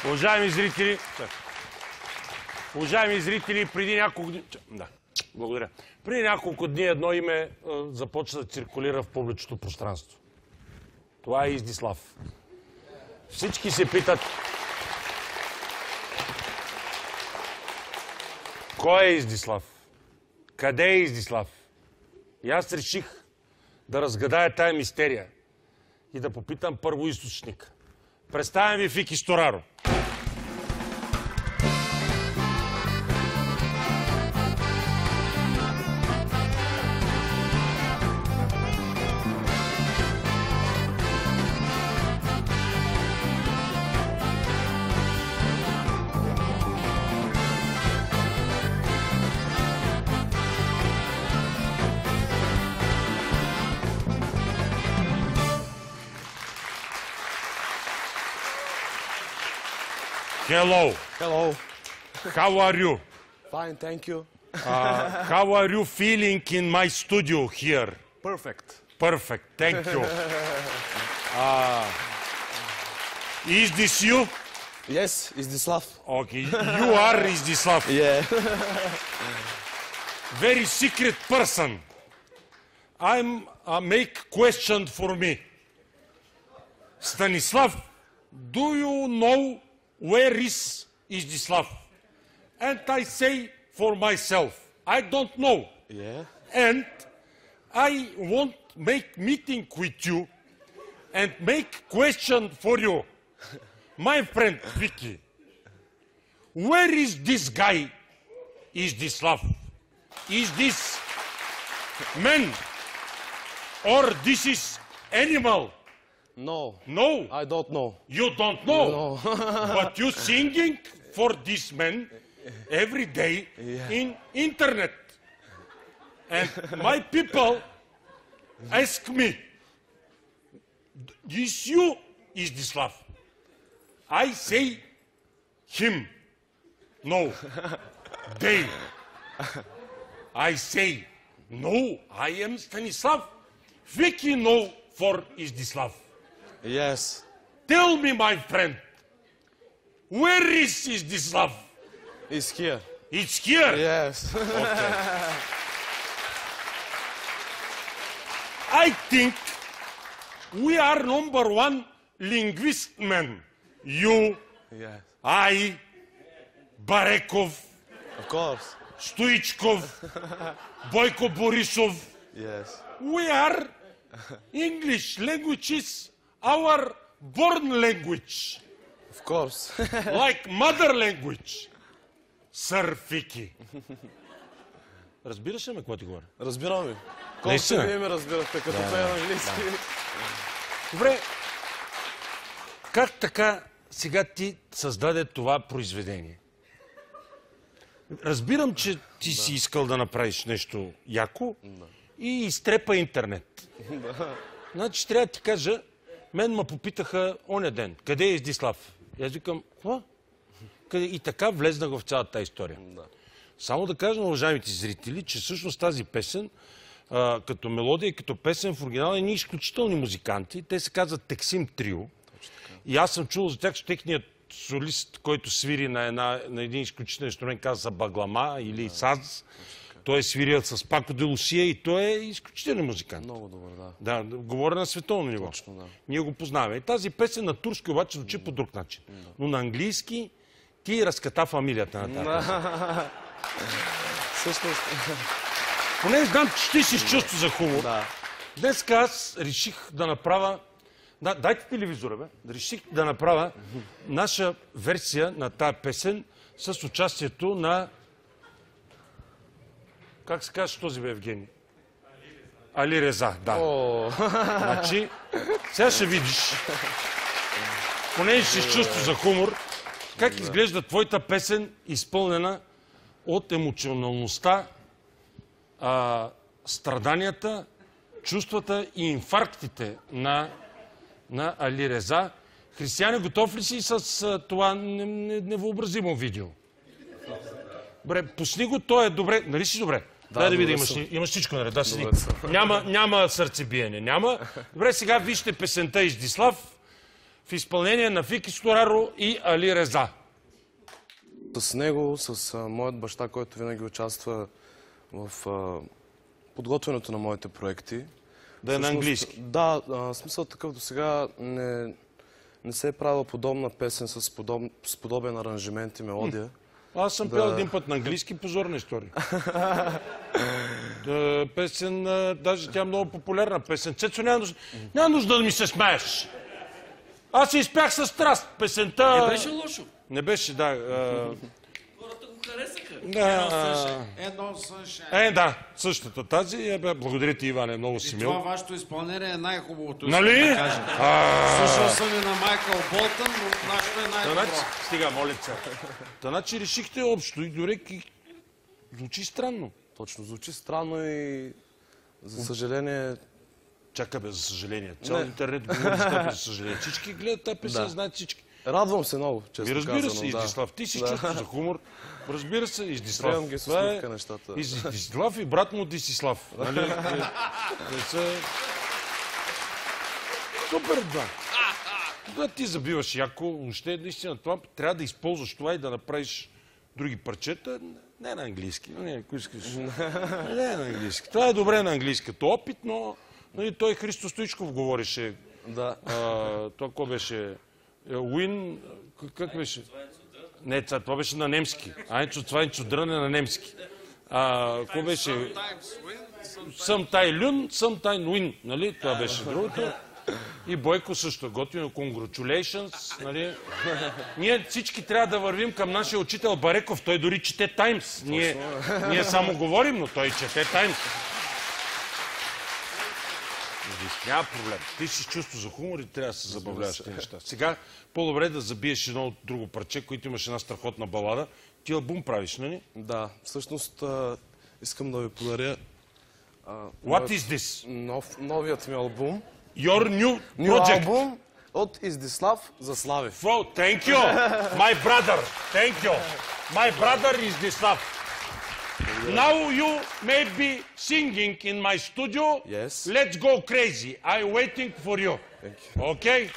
Уважаеми зрители, преди няколко дни... Да, благодаря. Преди няколко дни едно име започна да циркулира в публичното пространство. Това е Издислав. Всички се питат... Кой е Издислав? Къде е Издислав? И аз реших да разгадая тая мистерия и да попитам първоизточник. Представям ви Фики Стораро. Hello. Hello. How are you? Fine, thank you. How are you feeling in my studio here? Perfect. Perfect, thank you. Is this you? Yes, Izdislav. Okay, you are Izdislav. Yeah. Very secret person. I'm make question for me. Stanislav, do you know where is Izdislav? And I say for myself, I don't know. Yeah. And I want make meeting with you and make question for you. My friend Vicky, where is this guy Izdislav? Is this man or this is animal? No. No. I don't know. You don't know. No. But you singing for this man every day in internet. And my people ask me, is you Izdislav? I say him. No. They. I say, no, I am Stanislav. Vicky know for Izdislav. Yes. Tell me, my friend, where is Izdislav? It's here. It's here. Yes. Okay. I think we are number one linguist men. You, Yes. I, Barekov, Of course. Stoichkov, Boyko Borisov. Yes. We are English language is our born language, Of course. like mother language. Sir Fiki. Разбираш ли ме, какво ти говоря? Разбирам ви. Колко Наистина? вие ме разбирате, като пея на английски. Добре, как така сега ти създаде това произведение? Разбирам, че ти си искал да направиш нещо яко и изтрепа интернет. Значи трябва да ти кажа, мен ме попитаха оня ден, къде е Издислав? И аз викам, какво? И така влезнах в цялата тази история. Само да кажа на уважаемите зрители, че всъщност тази песен, като мелодия и като песен в оригинал е изключителни музиканти. Те се казват Тексим Трио. И аз съм чул за тях, че техният солист, който свири на един изключителен инструмент, казва се Баглама или Саз. Той е свирил с Пако де Лусия и той е изключителен музикант. Много добър, да. Да, говоря на световно ниво. Точно, да. Ние го познаваме. И тази песен на турски обаче звучи по друг начин. Но на английски ти разката фамилията на тази песен. Всъщност. Поне знам, че ти си с чувство за хумор. Да. Днес аз реших да направя... Дайте телевизора, бе. Реших да направя наша версия на тая песен с участието на... Как се казва този, бе, Евгений? Али Реза, да. Значи, сега ще видиш, понеже си с чувство за хумор, как изглежда твоята песен, изпълнена от емоционалността, страданията, чувствата и инфарктите на Али Реза. Християне, готов ли си с това невъобразимо видео? Добре, пусни го, то е добре. Нали си добре? Дай да видя, имаш всичко наред. Да, седи. Няма сърцебиене, няма. Добре, сега вижте песента Издислав в изпълнение на Фики Стораро и Али Реза. С него, с моят баща, който винаги участва в подготвянето на моите проекти. Да е на английски. Да, смисъл такъв до сега не се е правила подобна песен с подобен аранжимент и мелодия. Аз съм пел един път на английски, позорна история. Песен, даже тя е много популярна песен. Цецо, няма нужда да ми се смееш. Аз се изпях със страст. Песента... Не беше лошо. Не беше, да. Хората го харесаха. Едно също. Да, същата тази. Благодаря ти, Иване, много си Това мил. вашето изпълнение е най-хубавото. Нали? Да слушал съм и на Майкъл Болтън, но нашето е най-добро. Стига, моля се. Значи решихте общо и дори звучи странно. Точно, звучи странно и за съжаление... Чакай бе, за съжаление. Цял интернет говори с теб, за съжаление. Всички гледат тази песен, знаят всички. Радвам се много, честно Разбира казано. се, Издислав. Ти си чувство за хумор. Разбира се, Издислав. Приемам ги с усмивка нещата. Издислав и брат му Дисислав. Нали? Супер, да. Когато ти забиваш яко, въобще наистина това трябва да използваш това и да направиш други парчета. Не на английски. Не, ако искаш. Не на английски. Това е добре на английски като опит, но той Христо Стоичков говореше. Да. Това какво беше? Уин, как беше? Не, това беше на немски. Това е чудране на немски. Какво беше? Sometime Lun, sometime Win, нали? Това беше другото. И Бойко също. Готино. Congratulations, нали? Ние всички трябва да вървим към нашия учител Бареков. Той дори чете Таймс. Ние само говорим, но той чете Таймс. Няма проблем. Ти си чувство за хумор и трябва да се забавляваш тези неща. Сега по-добре да забиеш едно друго парче, което имаш една страхотна балада. Ти албум правиш, нали? Да, всъщност искам да ви подаря What is this? новият ми албум. Your new New project. албум от Издислав за Слави. Thank you, my brother. Thank you. My brother Izdислав. Now you may be singing in my studio. Yes. Let's go crazy. I'm waiting for you. Thank you. Okay?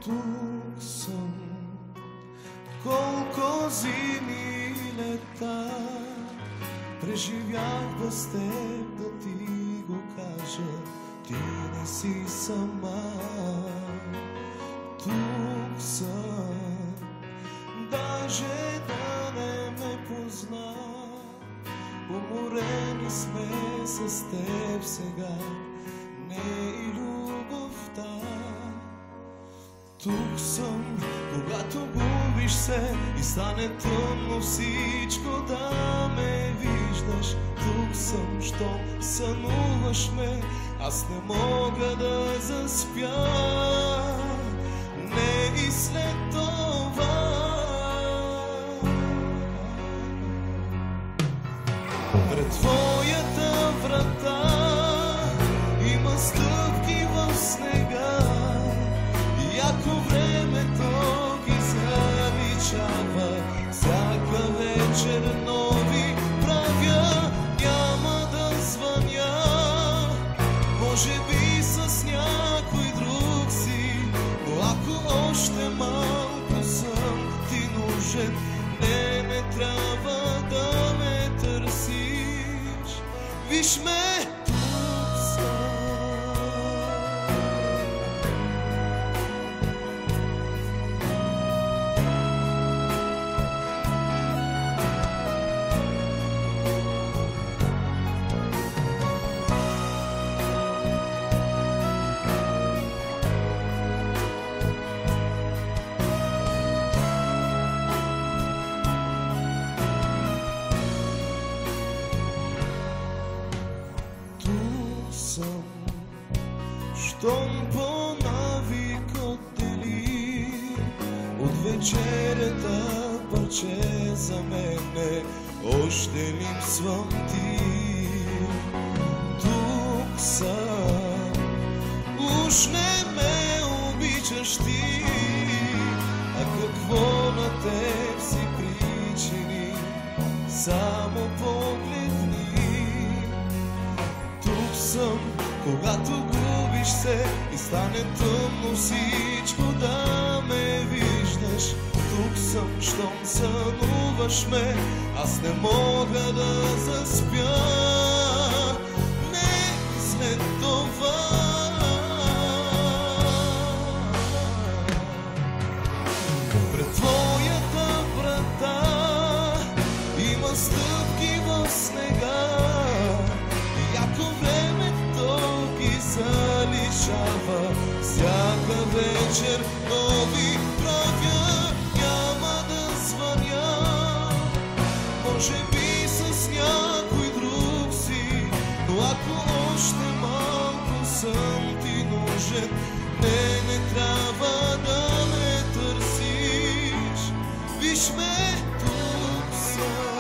Тук съм, колко зими и лета преживях без теб, да ти го кажа, ти не си сама. Тук съм, даже да не ме позна, уморени сме с теб сега, не и любовта. Тук съм, когато губиш се и стане трудно всичко да ме виждаш. Тук съм, щом сънуваш ме, аз не мога да заспя. Не и след това. Пред твоята врата има стъпки в снега. Яко времето ги заличава, всяка вечер нови правя, няма да звъня, може би с някой друг си, но ако още малко съм ти нужен, не трябва да ме търсиш, виж ме, тук съм. съм, щом по-навикът дели от вечерята парче за мене, още липсвам ти. Тук съм, уж не ме обичаш ти, а какво на теб си причини, само погледни. Тук съм, когато губиш се и стане тъмно всичко да ме виждаш. Тук съм, щом сънуваш ме, аз не мога да заспя. Не след това. Пред твоята врата има стъпки в снега, и яко времето ги заличава. Всяка вечер нови правя, няма да звъня. Може би с някой друг си, но ако още малко съм ти нужен, не трябва да ме търсиш. Виж ме, тук съм.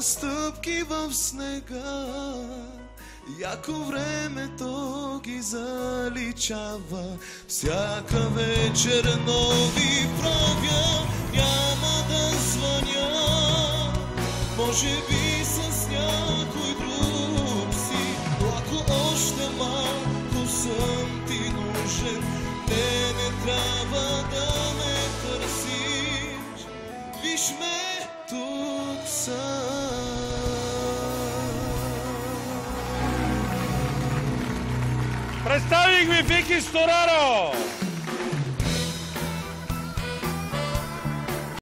Стъпки в снега, яко времето ги заличава. Всяка вечер нови правя, няма да звъня. Може би с някой друг си, но ако още малко съм ти нужен, не трябва да ме търсиш. Виж ме, тук съм. Представих ви Вики Стораро!